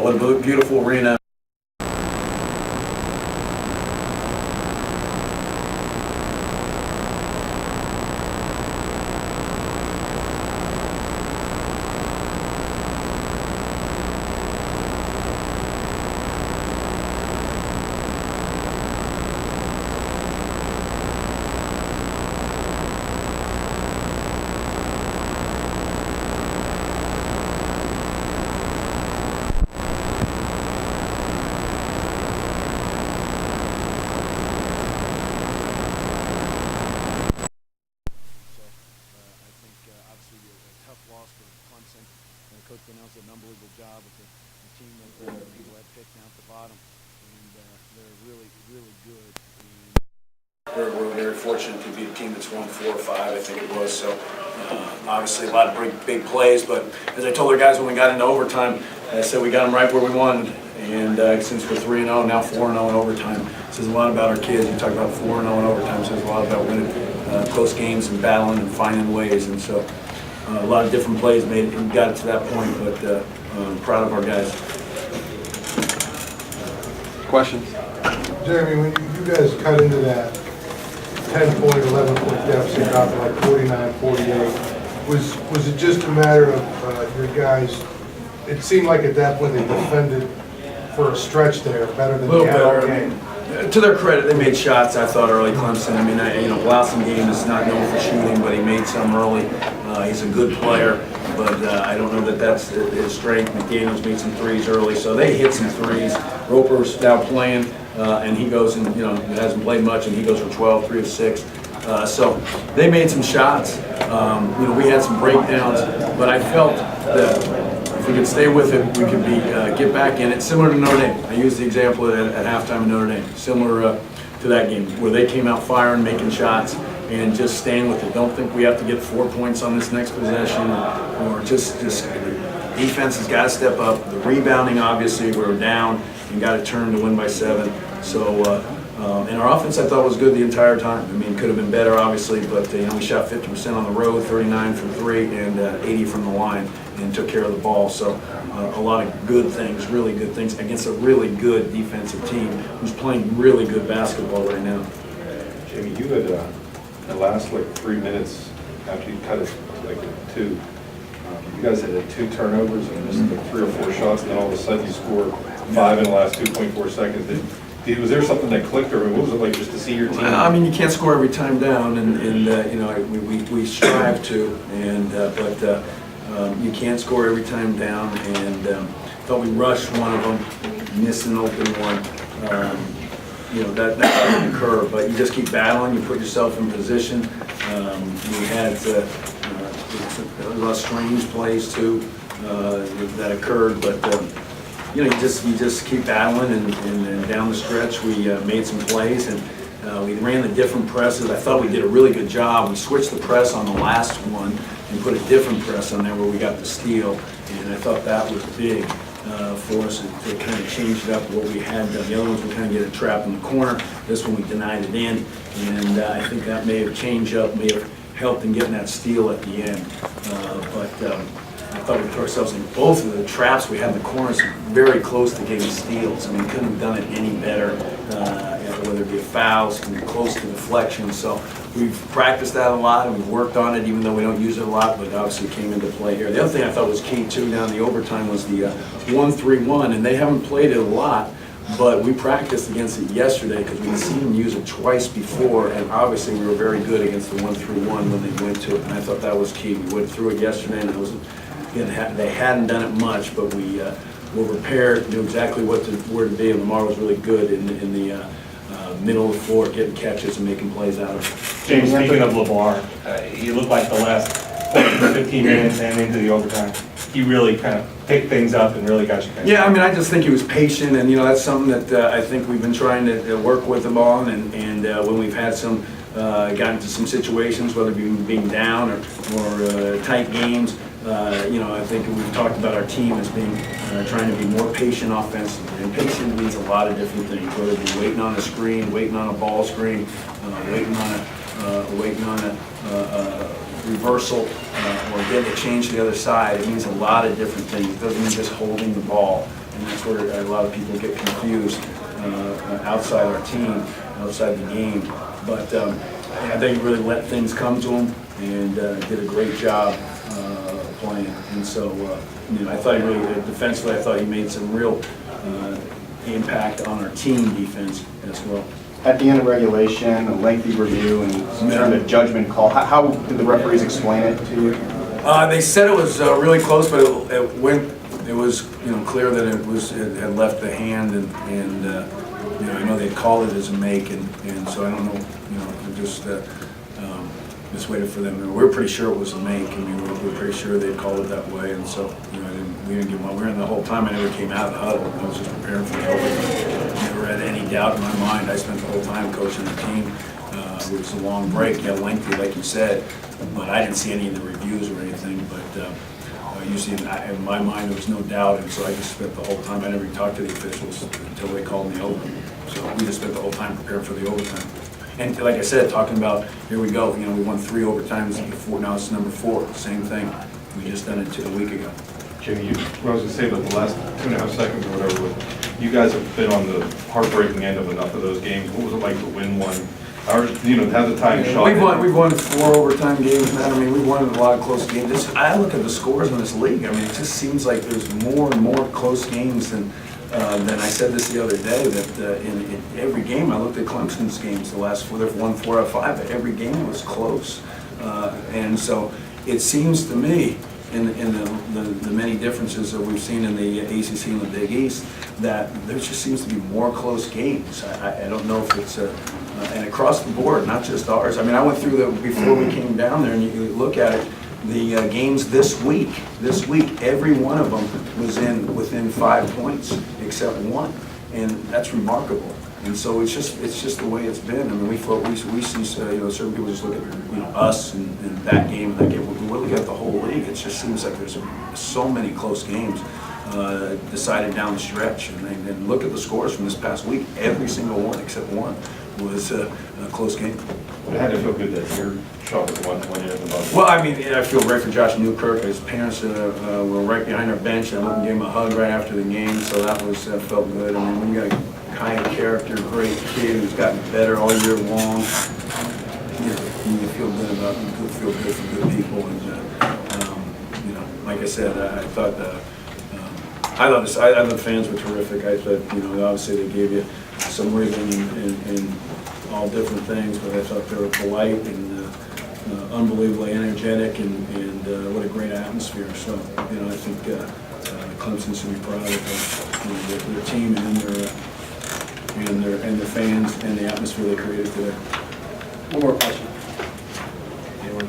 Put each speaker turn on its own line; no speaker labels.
what a beautiful arena. Loss for Clemson, and Coach Bonnell's did an unbelievable job with the team that people had picked down at the bottom, and they're really, really good. And we're very fortunate to be a team that's won 4 or 5, I think it was. So obviously a lot of big plays, but as I told our guys when we got into overtime, I said we got them right where we wanted. And since we're 3-0, now 4-0 in overtime, it says a lot about our kids. You talk about 4-0 in overtime, it says a lot about winning close games and battling and finding ways. And so a lot of different plays made it and got it to that point, but I'm proud of our guys.
Questions?
Jeremy, when you guys cut into that 10-point, 11-point deficit, got to like 49, 48, was it just a matter of your guys? It seemed like at that point they defended for a stretch there better than the other game.
To their credit, they made shots, I thought, early, Clemson. I mean, Blossom game is not known for shooting, but he made some early. He's a good player, but I don't know that that's his strength. McDaniels made some threes early, so they hit some threes. Roper's now playing, and he goes and, hasn't played much, and he goes for 12, 3 of 6. So they made some shots. We had some breakdowns, but I felt that if we could stay with it, we could get back in it. Similar to Notre Dame. I used the example at halftime in Notre Dame. Similar to that game where they came out firing, making shots, and just staying with it. Don't think we have to get 4 points on this next possession, or just defense has got to step up. The rebounding, obviously, we were down and got a turn to win by 7. So, and our offense I thought was good the entire time. I mean, could have been better, obviously, but we shot 50% on the road, 39 from 3, and 80 from the line, and took care of the ball. So a lot of good things, really good things against a really good defensive team who's playing really good basketball right now.
Jamie, you had the last 3 minutes after you cut it at 2. You guys had 2 turnovers and just 3 or 4 shots, and then all of a sudden you score 5 in the last 2.4 seconds. Was there something that clicked, or what was it like just to see your team?
I mean, you can't score every time down, and we strive to, but you can't score every time down. And thought we rushed one of them, missed an open one. That can occur, but you just keep battling. You put yourself in position. We had a lot of strange plays too that occurred, but. You just keep battling, and down the stretch we made some plays, and we ran the different presses. I thought we did a really good job. We switched the press on the last one and put a different press on there where we got the steal, and I thought that was big for us to kind of change it up what we had done. The other ones we kind of get it trapped in the corner. This one we denied it in, and I think that may have changed up, may have helped in getting that steal at the end. I thought we put ourselves in both of the traps we had in the corners very close to getting steals. I mean, couldn't have done it any better, whether it be fouls, close to deflection. So we've practiced that a lot, and we've worked on it, even though we don't use it a lot, but obviously it came into play here. The other thing I thought was key, too, down the overtime was the 1-3-1, and they haven't played it a lot, but we practiced against it yesterday because we'd seen them use it twice before, and obviously we were very good against the 1-3-1 when they went to it, and I thought that was key. We went through it yesterday, and it was. Again, they hadn't done it much, but we were prepared, knew exactly where to be, and Lamar was really good in the middle of the floor, getting catches and making plays out of it.
James, speaking of Lamar, he looked like the last 15 minutes and into the overtime, he really kind of picked things up and really got you guys.
Yeah, I mean, I just think he was patient, and that's something that I think we've been trying to work with him on, and when we've had some got into some situations, whether it be being down or tight games. I think we've talked about our team as being trying to be more patient offensively, and patient means a lot of different things. Whether it be waiting on a screen, waiting on a ball screen, waiting on a reversal, or getting a change to the other side. It means a lot of different things. It doesn't mean just holding the ball. and that's where a lot of people get confused outside our team, outside the game. But I think he really let things come to him and did a great job playing. And so, I thought he really, defensively, I thought he made some real impact on our team defense as well.
At the end of regulation, a lengthy review and some sort of judgment call, how did the referees explain it to you?
They said it was really close, but it was clear that it had left the hand, and I know they'd called it as a make, and so I don't know, just waited for them. We were pretty sure it was a make. I mean, we were pretty sure they'd called it that way, and so we didn't give them up. We were in the whole time. I never came out of the huddle. I was just preparing for the overtime. Never had any doubt in my mind. I spent the whole time coaching the team. It was a long break, lengthy, like you said, but I didn't see any of the reviews or anything. But usually, in my mind, there was no doubt, and so I just spent the whole time. I never talked to the officials until they called me over. So we just spent the whole time preparing for the overtime. And like I said, talking about, here we go, we won 3 overtimes before, now it's number 4, same thing. We just done it a week ago.
Jimmy, what I was going to say about the last 2.5 seconds or whatever, you guys have been on the heartbreaking end of enough of those games. What was it like to win one? Or, to have the time shot?
We've won 4 overtime games now. I mean, we've won a lot of close games. I look at the scores in this league. I mean, it just seems like there's more and more close games than I said this the other day, that in every game, I looked at Clemson's games, the last 4, they've won 4 out of 5, but every game was close. And so it seems to me, in the many differences that we've seen in the ACC and the Big East, that there just seems to be more close games. I don't know if it's and across the board, not just ours. I mean, I went through before we came down there, and you look at it, the games this week, every one of them was within 5 points except one, and that's remarkable. And so it's just the way it's been. I mean, we see certain people just look at us and that game and that game. We look at the whole league. It just seems like there's so many close games decided down the stretch. And look at the scores from this past week. Every single one except one was a close game.
It had to feel good that your shot was one year in the bubble.
Well, I mean, I feel great for Josh Newkirk. His parents were right behind our bench. I went and gave him a hug right after the game, so that felt good. I mean, when you got a kind of character, great kid who's gotten better all year long, you feel good about him. You feel good for good people, and like I said, I thought the fans were terrific. I thought, obviously they gave you some ribbon and all different things, but I thought they were polite and unbelievably energetic, and what a great atmosphere. So, I think Clemson should be proud of their team and their fans and the atmosphere they created today.
One more question. Anyone?